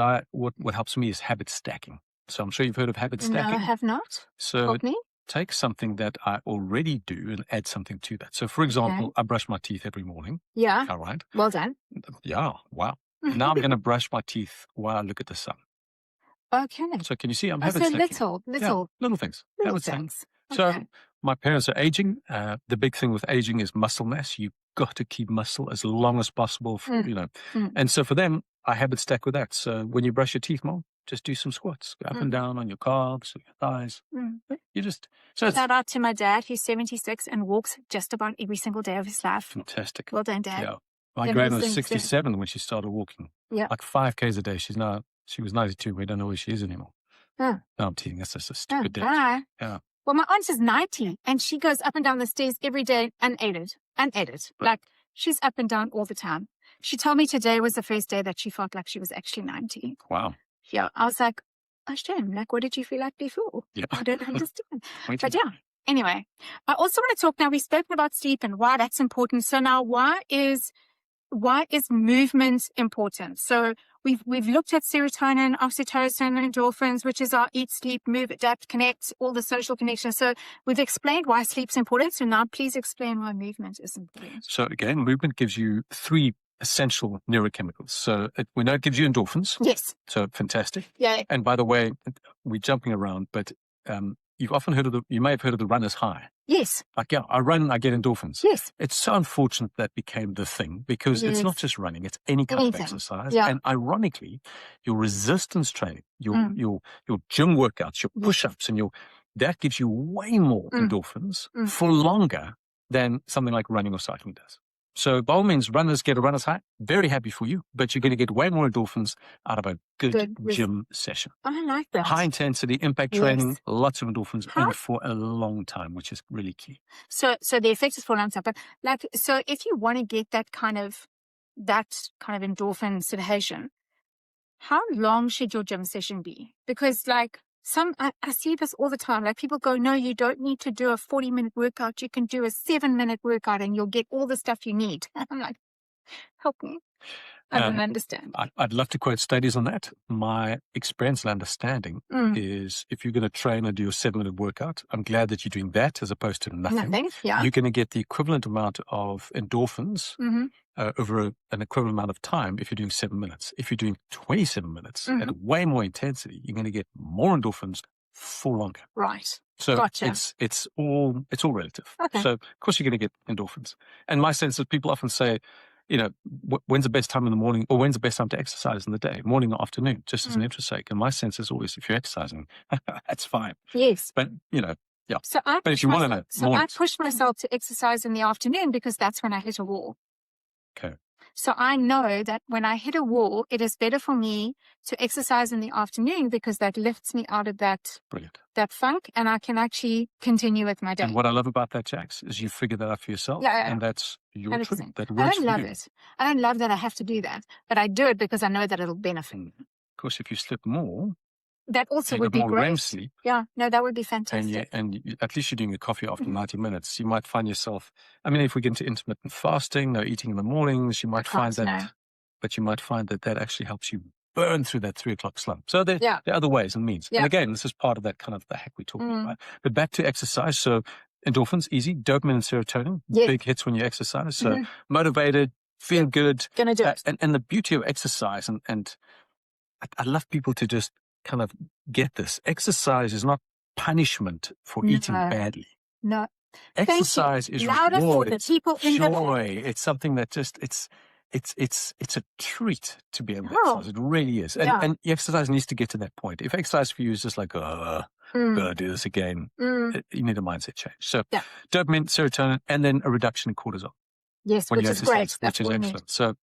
helps me is habit stacking. So I'm sure you've heard of habit No, stacking. I have not. So Help me. take something that I already do and add something to that. So for example, I brush my teeth every morning. Yeah. All right. Well done. Yeah. Wow. Now I'm going to brush my teeth while I look at the sun. Okay. So can you see I'm So habit stacking? little Little things. little Habit stacking. things. So Okay. my parents are aging. The big thing with aging is muscle mass. You've got to keep muscle as long as possible, And so for them, I habit stack with that. So when you brush your teeth, Mom, just do some squats. Go up and down on your calves, or your thighs. You just, so it's Shout out to my dad, who's 76 and walks just about every single day of his life. fantastic. Well done, Dad. Yeah. My Yeah, grand those was things, 67 when she started walking. Yeah. Like 5Ks a day. She was 92. We don't know where she is anymore. Oh. No, I'm teasing. That's just a Oh, stupid date. bye. Yeah. Well, my aunt is 90 and she goes up and down the stairs every day unaided. Like she's up and down all the time. She told me today was the first day that she felt like she was actually 90. Wow. Yeah. I was like, oh, shame. Like, what did you feel like before? Yeah. I don't understand. Me too. But yeah. Anyway, I also want to talk now. We've spoken about sleep and why that's important. So now why is movement important? So we've looked at serotonin, oxytocin, endorphins, which is our eat, sleep, move, adapt, connect, all the social connections. So we've explained why sleep's important. So now please explain why movement is important. So again, movement gives you 3 essential neurochemicals. So we know it gives you endorphins. Yes. So fantastic. Yeah. And by the way, we're jumping around, but you may have heard of the runner's high. Yes. Like, I run, I get endorphins. Yes. It's so unfortunate that became the thing because it's not just running, it's any kind of Anything. exercise. Yeah. And ironically, your resistance training, your gym workouts, your push-ups and that gives you way more endorphins for longer than something like running or cycling does. So by all means, runners get a runner's high. Very happy for you, but you're going to get way more endorphins out of a good gym session. I like that. High intensity impact training, lots of endorphins and for a long time, which is really key. So the effect is for a long time. But so if you want to get that kind of endorphin sedation, how long should your gym session be? Because I see this all the time. Like people go, no, you don't need to do a 40-minute workout. You can do a 7-minute workout and you'll get all the stuff you need. I'm like, help me. I don't understand. I'd love to quote studies on that. My experience and understanding is if you're going to train and do a 7-minute workout, I'm glad that you're doing that as opposed to nothing. Yeah. You're going to get the equivalent amount of endorphins over an equivalent amount of time if you're doing 7 minutes. If you're doing 27 minutes at way more intensity, you're going to get more endorphins for longer. Right. So Gotcha. it's all relative. Okay. So of course you're going to get endorphins. And my sense is people often say, when's the best time in the morning or when's the best time to exercise in the day, morning or afternoon, just as an interest sake. And my sense is always if you're exercising, that's fine. Yes. But, yeah. So But if you want to know, I push myself to exercise in the afternoon because that's when I hit a wall. Okay. So I know that when I hit a wall, it is better for me to exercise in the afternoon because that lifts me out of that funk and I can actually continue with my day. And what I love about that, Jax, is you figure that out for yourself. Yeah. And that's your 100%. truth. That I works don't for love you. it. I don't love that I have to do that, but I do it because I know that it'll benefit. And of course, if you sleep more, that also you would get be more great. REM sleep. Yeah, no, that would be fantastic. And at least you're doing a coffee after 90 minutes. You might find yourself, if we get into intermittent fasting, no eating in the mornings, you might find that, but you might find that actually helps you burn through that 3 o'clock slump. So there are other ways and means. Yeah. And again, this is part of that kind of the hack we're talking about. But back to exercise. So endorphins, easy. Dopamine and serotonin, big hits when you exercise. So motivated, feel good. Gonna do it. And the beauty of exercise, and I love people to just kind of get this. Exercise is not punishment for eating badly. No. Exercise is louder reward. for the It's people in the joy. It's something that just, it's it's a treat to be able to Oh, exercise. It really is. yeah. And exercise needs to get to that point. If exercise for you is just like, gotta do this again, you need a mindset change. So Yeah. dopamine, serotonin, and then a reduction in cortisol Yes, when which you is great. exercise, That's which is what we need. excellent. So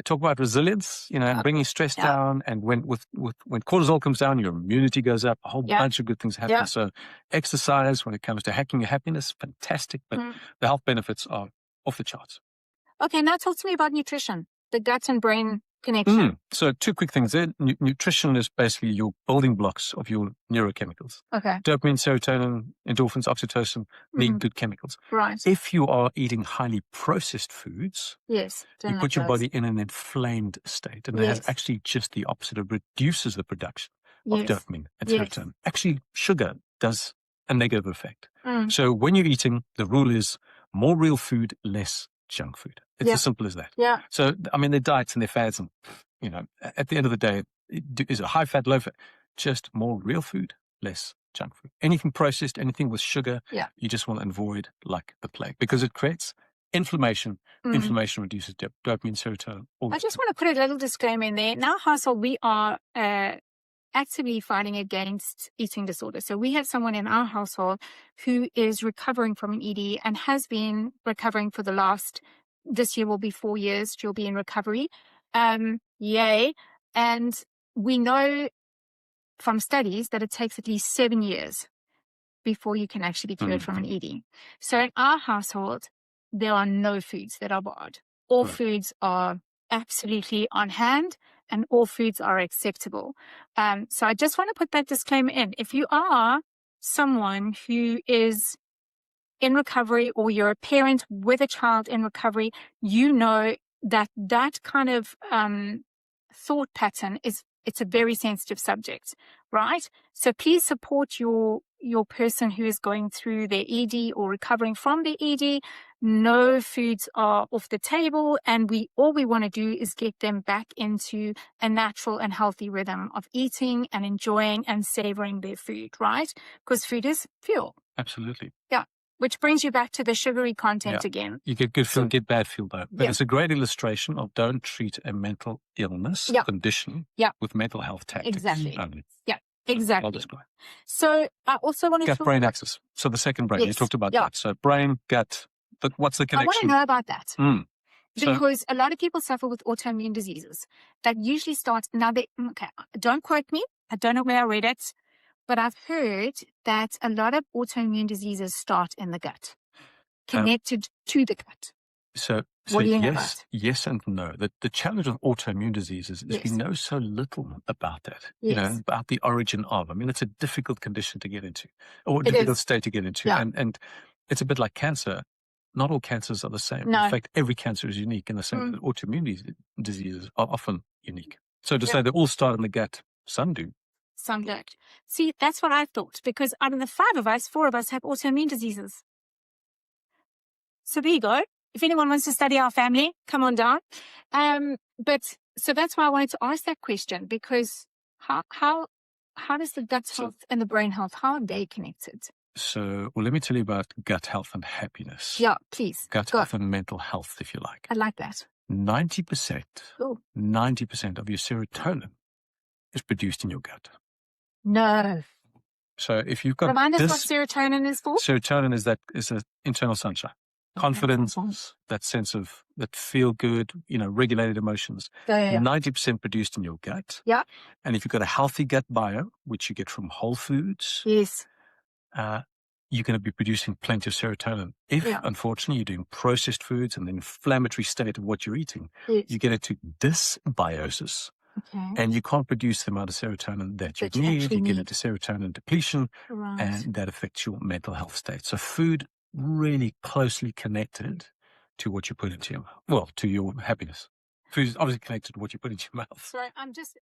talk about resilience, and bringing stress Yeah. down. And when cortisol comes down, your immunity goes up. A whole Yeah. bunch of good things happen. Yeah. So exercise, when it comes to hacking your happiness, fantastic. But the health benefits are off the charts. Okay, now talk to me about nutrition, the gut and brain connection. So 2 quick things there. Nutrition is basically your building blocks of your neurochemicals. Okay. Dopamine, serotonin, endorphins, oxytocin need good chemicals. Right. If you are eating highly processed foods, Yes. you put your body in an inflamed state, and that has actually just the opposite. It reduces the production of dopamine and serotonin. Actually, sugar does a negative effect. So when you're eating, the rule is more real food, less junk food. It's as simple as that. Yeah. So, I mean, their diets and their fads, and, at the end of the day, is it high fat, low fat? Just more real food, less junk food. Anything processed, anything with sugar, you just want to avoid like the plague, because it creates inflammation. Inflammation reduces dopamine, serotonin. I just want to put a little disclaimer in there. In our household, we are actively fighting against eating disorders. So we have someone in our household who is recovering from an ED and has been recovering for this year will be 4 years. She'll be in recovery. Yay. And we know from studies that it takes at least 7 years before you can actually be cured from an ED. So in our household, there are no foods that are barred. All foods are absolutely on hand, and all foods are acceptable. So I just want to put that disclaimer in. If you are someone who is in recovery, or you're a parent with a child in recovery, you know that kind of thought pattern it's a very sensitive subject, right? So please support your person who is going through their ED or recovering from their ED. No foods are off the table, and all we want to do is get them back into a natural and healthy rhythm of eating and enjoying and savoring their food, right? Because food is fuel. Absolutely. Yeah. Which brings you back to the sugary content again. You get good feel, get bad feel though. But it's a great illustration of don't treat a mental illness condition with mental health tactics. Exactly. Only. Yeah, exactly. I'll describe. So I also want to gut-brain axis. So the second brain, you talked about that. So brain, gut, but what's the connection? I want to know about that. Because a lot of people suffer with autoimmune diseases that usually start, don't quote me. I don't know where I read it. But I've heard that a lot of autoimmune diseases start in the gut, connected to the gut. So what do you know about? Yes and no. The challenge of autoimmune diseases is we know so little about that, about the origin of. I mean, it's a difficult condition to get into, or a difficult state to get into. Yeah. And it's a bit like cancer. Not all cancers are the same. No. In fact, every cancer is unique in the same way that autoimmune diseases are often unique. So to say they all start in the gut, some do. Some don't. See, that's what I thought, because out of the 5 of us, 4 of us have autoimmune diseases. So there you go. If anyone wants to study our family, come on down. So that's why I wanted to ask that question, because how does the gut health and the brain health, how are they connected? So, let me tell you about gut health and happiness. Yeah, please. Gut health and mental health, if you like. I like that. 90% of your serotonin is produced in your gut. No. So if you've got Remind us what serotonin is for? Serotonin is an internal sunshine. Confidence, that sense of that feel good, regulated emotions. 90% produced in your gut. Yeah. And if you've got a healthy gut bio, which you get from whole foods, yes, you're going to be producing plenty of serotonin. If, unfortunately, you're doing processed foods and the inflammatory state of what you're eating, you get into dysbiosis. Okay. And you can't produce the amount of serotonin that you need. You get into serotonin depletion, and that affects your mental health state. So food really closely connected to what you put into your mouth. Well, to your happiness. Food is obviously connected to what you put into your mouth. Sorry, I'm just...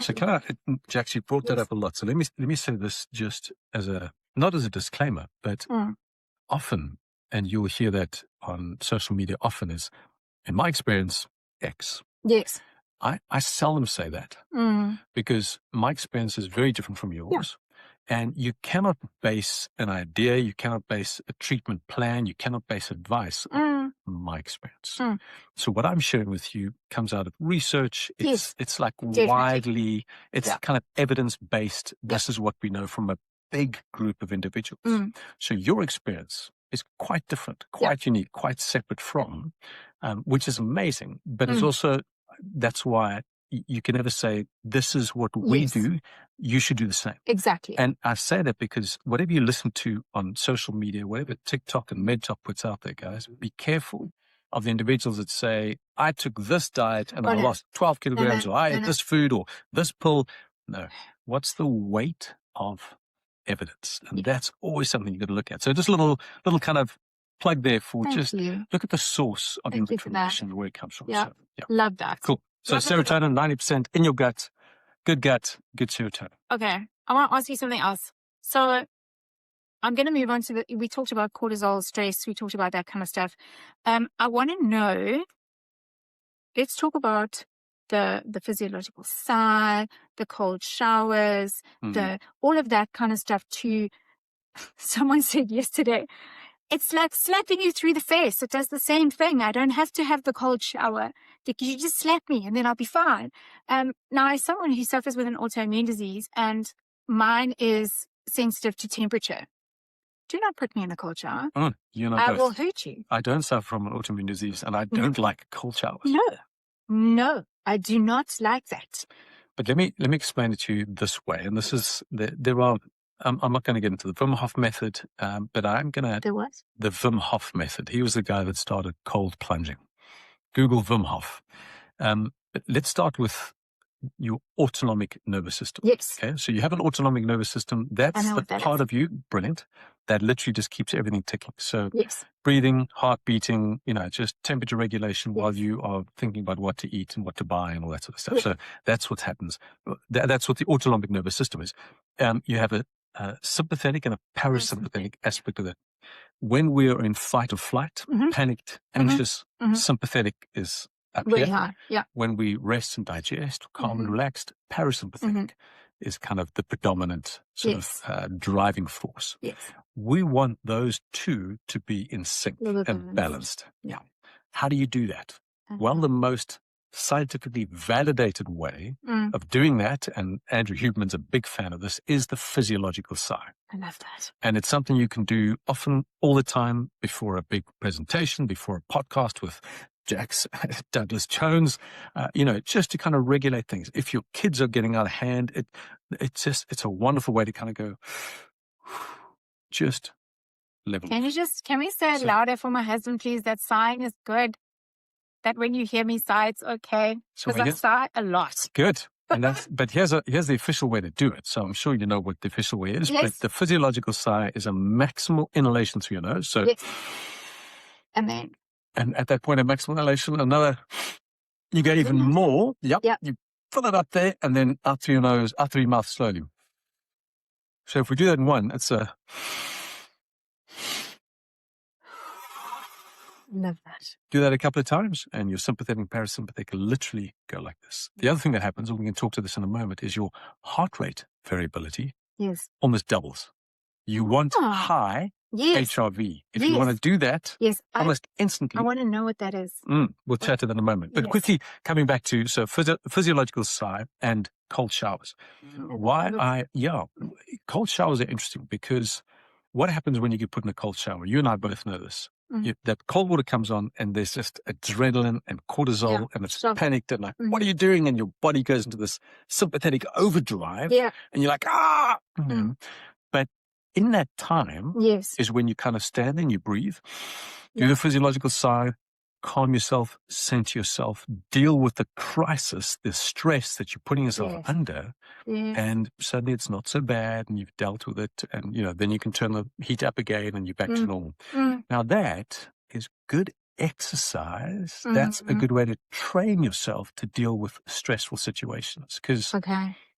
So Jax, you brought that up a lot. So let me say this just as not as a disclaimer, but often, and you'll hear that on social media often, is, in my experience, X. Yes. I seldom say that because my experience is very different from yours. And you cannot base an idea, you cannot base a treatment plan, you cannot base advice on my experience. So what I'm sharing with you comes out of research. It's like widely, it's kind of evidence-based. This is what we know from a big group of individuals. So your experience is quite different, quite unique, quite separate from, which is amazing. But it's also, that's why you can never say, this is what we do, you should do the same. Exactly. And I say that because whatever you listen to on social media, whatever TikTok and MedTalk puts out there, guys, be careful of the individuals that say, I took this diet and I lost 12 kilograms, or I ate this food or this pill. No. What's the weight of evidence? And that's always something you've got to look at. So just a little kind of plug there for look at the source of your information, where it comes from. Yeah. So, Love that. Cool. So serotonin, 90% in your gut, good serotonin. Okay. I want to ask you something else. So I'm going to move on to we talked about cortisol, stress. We talked about that kind of stuff. I want to know, let's talk about the physiological side, the cold showers, all of that kind of stuff too. Someone said yesterday, it's like slapping you through the face. It does the same thing. I don't have to have the cold shower. You just slap me and then I'll be fine. Now, as someone who suffers with an autoimmune disease, and mine is sensitive to temperature, do not put me in a cold shower. I will hurt you. I don't suffer from an autoimmune disease, and I don't like cold showers. No, I do not like that. But let me explain it to you this way. And this is there are. I'm not going to get into the Wim Hof method, but I'm going to... The what? The Wim Hof method. He was the guy that started cold plunging. Google Wim Hof. But let's start with your autonomic nervous system. Yes. Okay, so you have an autonomic nervous system. That's the part of you, brilliant, that literally just keeps everything ticking. So breathing, heart beating, just temperature regulation while you are thinking about what to eat and what to buy and all that sort of stuff. So that's what happens. That's what the autonomic nervous system is. You have a sympathetic and a parasympathetic aspect of it. When we are in fight or flight, panicked, anxious, sympathetic is up really here. high. Yeah. When we rest and digest, calm and relaxed, parasympathetic is kind of the predominant sort of driving force. Yes. We want those two to be in sync and balanced. Yeah. How do you do that? Well, the most scientifically validated way of doing that, and Andrew Huberman's a big fan of this, is the physiological side. I love that. And it's something you can do often, all the time, before a big presentation, before a podcast with Douglas Jones, just to kind of regulate things. If your kids are getting out of hand, it's a wonderful way to kind of go, just level. Can we say it louder for my husband, please? That sighing is good. That when you hear me sigh, it's okay. Because I sigh a lot. Good. But here's the official way to do it. So I'm sure you know what the official way is. Yes. But the physiological sigh is a maximal inhalation through your nose. So, and at that point of maximal inhalation, you get even more. Yep. You fill it up there and then out through your nose, out through your mouth slowly. So if we do that in one, it's a... Love that. Do that a couple of times and your sympathetic and parasympathetic literally go like this. The other thing that happens, and we can talk to this in a moment, is your heart rate variability almost doubles. You want high HRV. If you want to do that almost instantly. I want to know what that is. We'll chat to that in a moment. But quickly coming back to physiological sigh and cold showers. Cold showers are interesting because what happens when you get put in a cold shower? You and I both know this. That cold water comes on and there's just adrenaline and cortisol and it's panicked and like, what are you doing? And your body goes into this sympathetic overdrive and you're like, But in that time is when you kind of stand and you breathe, do the physiological sigh, calm yourself, center yourself, deal with the crisis, the stress that you're putting yourself under, and suddenly it's not so bad and you've dealt with it, and then you can turn the heat up again and you're back to normal. Now that is good exercise. That's a good way to train yourself to deal with stressful situations, because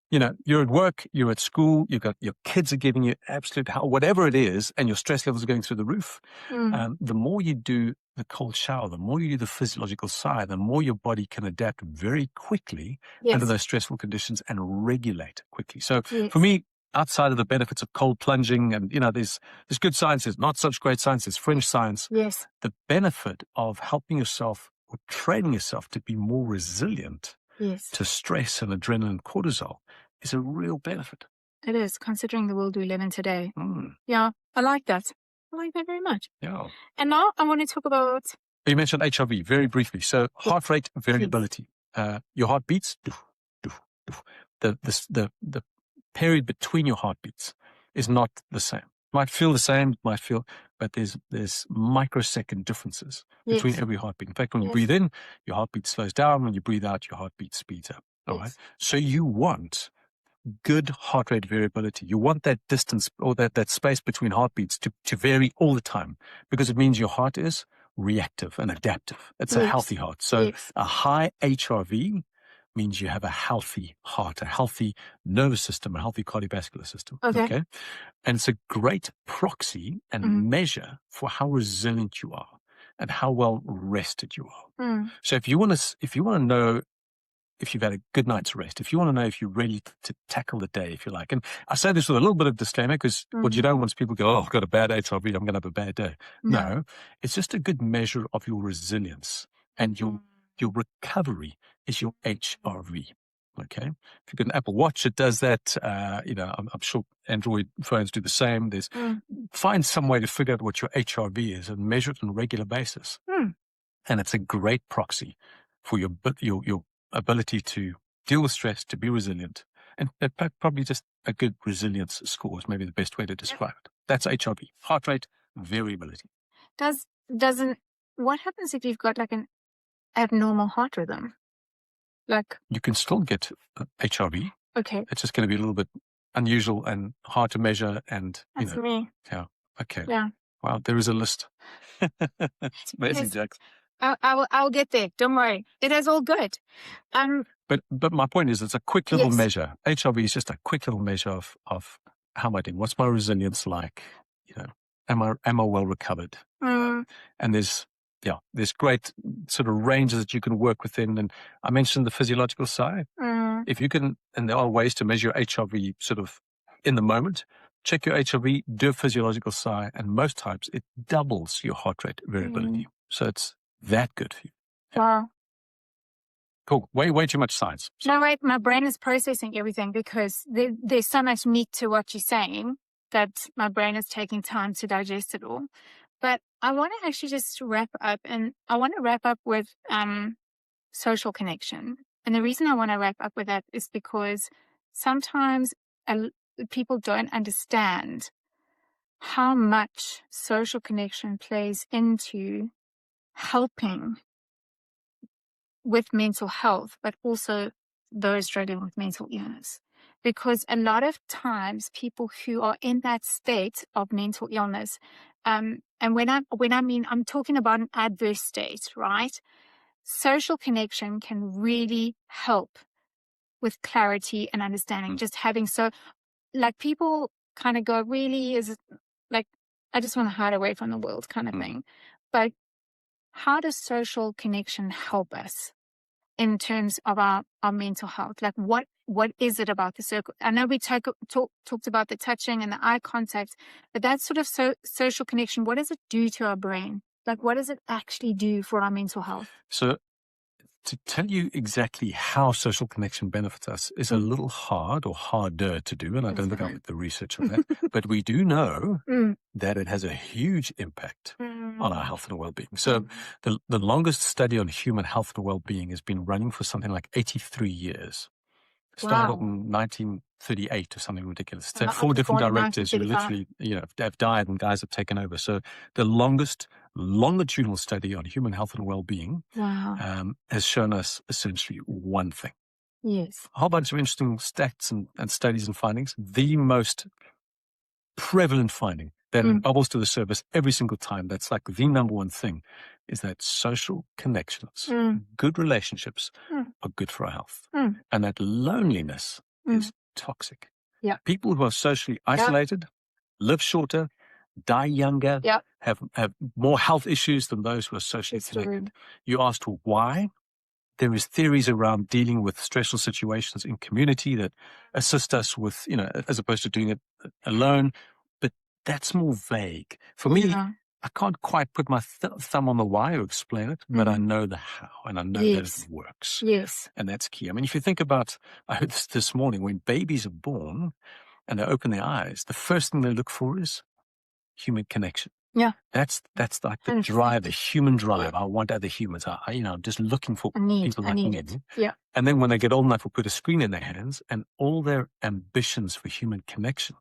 you're at work, you're at school, you've got your kids are giving you absolute hell, whatever it is, and your stress levels are going through the roof. The more you do the cold shower, the more you do the physiological sigh, the more your body can adapt very quickly under those stressful conditions and regulate quickly. So for me, outside of the benefits of cold plunging, and there's good science, there's not such great science, there's fringe science. Yes. The benefit of helping yourself or training yourself to be more resilient Yes. to stress and adrenaline and cortisol is a real benefit. It is, considering the world we live in today. Mm, Yeah, I like that. I like that very much. yeah. And now I want to talk about, You mentioned HRV very briefly. So heart rate variability. Your heart beats. The period between your heartbeats is not the same. Might feel the same, but there's microsecond differences between yes, every heartbeat. In fact, when you Yes. breathe in, your heartbeat slows down. When you breathe out, your heartbeat speeds up. All right. yes, So you want good heart rate variability. You want that distance or that space between heartbeats to vary all the time, because it means your heart is reactive and adaptive. It's a Yes. healthy heart. So yes, a high HRV means you have a healthy heart, a healthy nervous system, a healthy cardiovascular system. Okay. And it's a great proxy and Mhm. measure for how resilient you are and how well rested you are. Mm. So if you want to know if you've had a good night's rest, if you want to know if you're ready to tackle the day, if you like. And I say this with a little bit of disclaimer, because what you don't want is people go, oh, I've got a bad HRV, I'm going to have a bad day. No, it's just a good measure of your resilience, and your recovery is your HRV. Okay. If you've got an Apple Watch, it does that. I'm sure Android phones do the same. Find some way to figure out what your HRV is and measure it on a regular basis. And it's a great proxy for your ability to deal with stress, to be resilient, and probably just a good resilience score is maybe the best way to describe it. That's HRV, heart rate variability. What happens if you've got like an abnormal heart rhythm? Like, You can still get HRV. okay, It's just going to be a little bit unusual and hard to measure. And that's me. okay. Yeah. Wow, there is a list. It's amazing, Yes. Jax. I'll get there. Don't worry. It is all good. But my point is, it's a quick little Yes. measure. HRV is just a quick little measure of how am I doing? What's my resilience like? Am I well recovered? And there's great sort of ranges that you can work within. And I mentioned the physiological side. If you can, and there are ways to measure HRV sort of in the moment. Check your HRV, do a physiological sigh, and most times it doubles your heart rate variability. So it's that good for you. Wow. Cool. Way too much science. No, wait, my brain is processing everything because there's so much meat to what you're saying that my brain is taking time to digest it all. But I want to actually just wrap up, and I want to wrap up with social connection. And the reason I want to wrap up with that is because sometimes people don't understand how much social connection plays into helping with mental health, but also those struggling with mental illness. Because a lot of times people who are in that state of mental illness, and when I mean, I'm talking about an adverse state, right? Social connection can really help with clarity and understanding. Just having like people kind of go, really, is it like, I just want to hide away from the world kind of thing. But how does social connection help us in terms of our mental health? Like what is it about the circle? I know we talked about the touching and the eye contact, but that sort of social connection, what does it do to our brain? Like what does it actually do for our mental health? So to tell you exactly how social connection benefits us is a little hard or harder to do, and I don't think I have the research on that, but we do know that it has a huge impact on our health and well-being. So the longest study on human health and well-being has been running for something like 83 years. Started in 1938 or something ridiculous. So 4 different directors who literally, have died and guys have taken over. So the longest longitudinal study on human health and well-being has shown us essentially one thing. Yes. A whole bunch of interesting stats and studies and findings. The most prevalent finding that bubbles to the surface every single time, that's like the number one thing, is that social connections, good relationships are good for our health. And that loneliness is toxic. Yeah. People who are socially isolated live shorter, die younger, have more health issues than those who are socially connected. You asked why? there is theories around dealing with stressful situations in community that assist us with, as opposed to doing it alone. But that's more vague. For me, Yeah. I can't quite put my thumb on the why or explain it, but I know the how, and I know that Yes. it works. Yes. And that's key. I mean, if you think about, I heard this morning, when babies are born and they open their eyes, the first thing they look for is human connection. Yeah. That's like the 100%. drive, the human drive. I want other humans. I'm just looking for people I like need me. it. Yeah. And then when they get old enough, we'll put a screen in their hands, and all their ambitions for human connection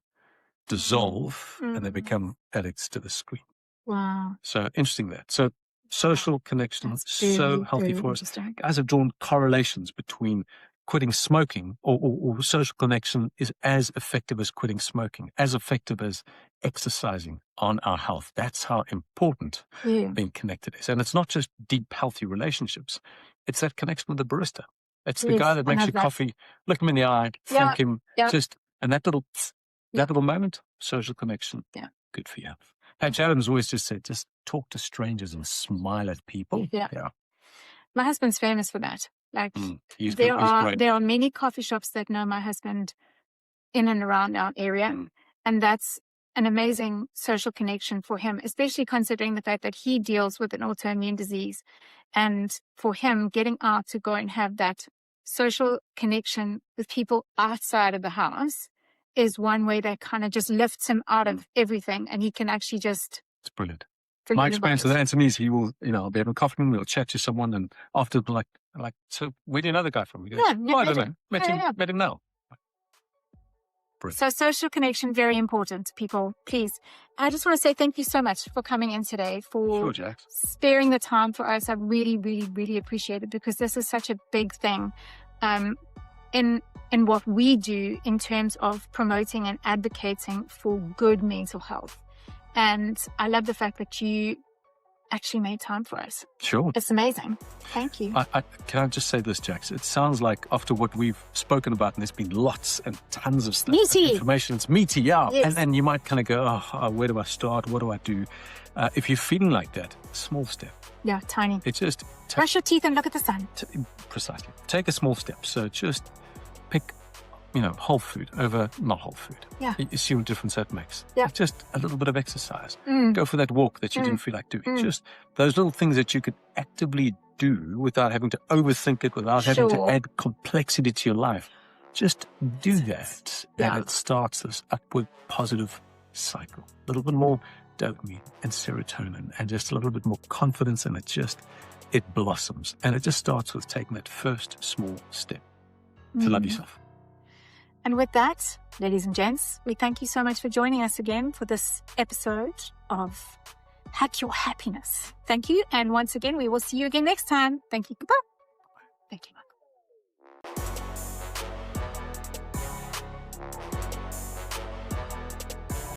dissolve, and they become addicts to the screen. Wow. So interesting that. So social connection is That's so very, healthy very for us. interesting. Guys have drawn correlations between quitting smoking or social connection is as effective as quitting smoking, as effective as exercising on our health. That's how important Yeah. being connected is. And it's not just deep, healthy relationships. It's that connection with the barista. It's the Yes, guy that I makes love you that. coffee, look him in the eye, thank him. Yeah. And that little moment, social connection, Yeah. good for you. Patch Adams always just said, just talk to strangers and smile at people. Yeah. Yeah. My husband's famous for that. Like He's there great. are many coffee shops that know my husband in and around our area. And that's an amazing social connection for him, especially considering the fact that he deals with an autoimmune disease. And for him, getting out to go and have that social connection with people outside of the house is one way that kind of just lifts him out of everything. And he can actually just It's brilliant. forget My about experience it. with Anthony is he will, I'll be having coffee with him, we'll chat to someone, and after, like, so where do you know the guy from? He goes, Yeah, I don't know. Met him now. Brilliant. So social connection, very important, people. Please, I just want to say thank you so much for coming in today, for Sure, Jax. sparing the time for us. I really, really, really appreciate it, because this is such a big thing in what we do in terms of promoting and advocating for good mental health. And I love the fact that you actually made time for us. Sure. It's amazing. Thank you. Can I just say this, Jax? It sounds like after what we've spoken about, and there's been lots and tons of stuff, Meaty. information, it's meaty, yeah. Yes. And you might kind of go, where do I start? What do I do? If you're feeling like that, small step. Yeah, tiny. It's just Brush your teeth and look at the sun. precisely. Take a small step. So just pick, whole food over not whole food. Yeah. You see what difference that makes. Yeah. Just a little bit of exercise. Mm. Go for that walk that you didn't feel like doing. Just those little things that you could actively do without having to overthink it, without having to Sure. add complexity to your life. Just do that. Yeah. And it starts this upward positive cycle. A little bit more dopamine and serotonin and just a little bit more confidence, and it blossoms. And it just starts with taking that first small step to love yourself. And with that, ladies and gents, we thank you so much for joining us again for this episode of Hack Your Happiness. Thank you. And once again, we will see you again next time. Thank you. Goodbye. Thank you.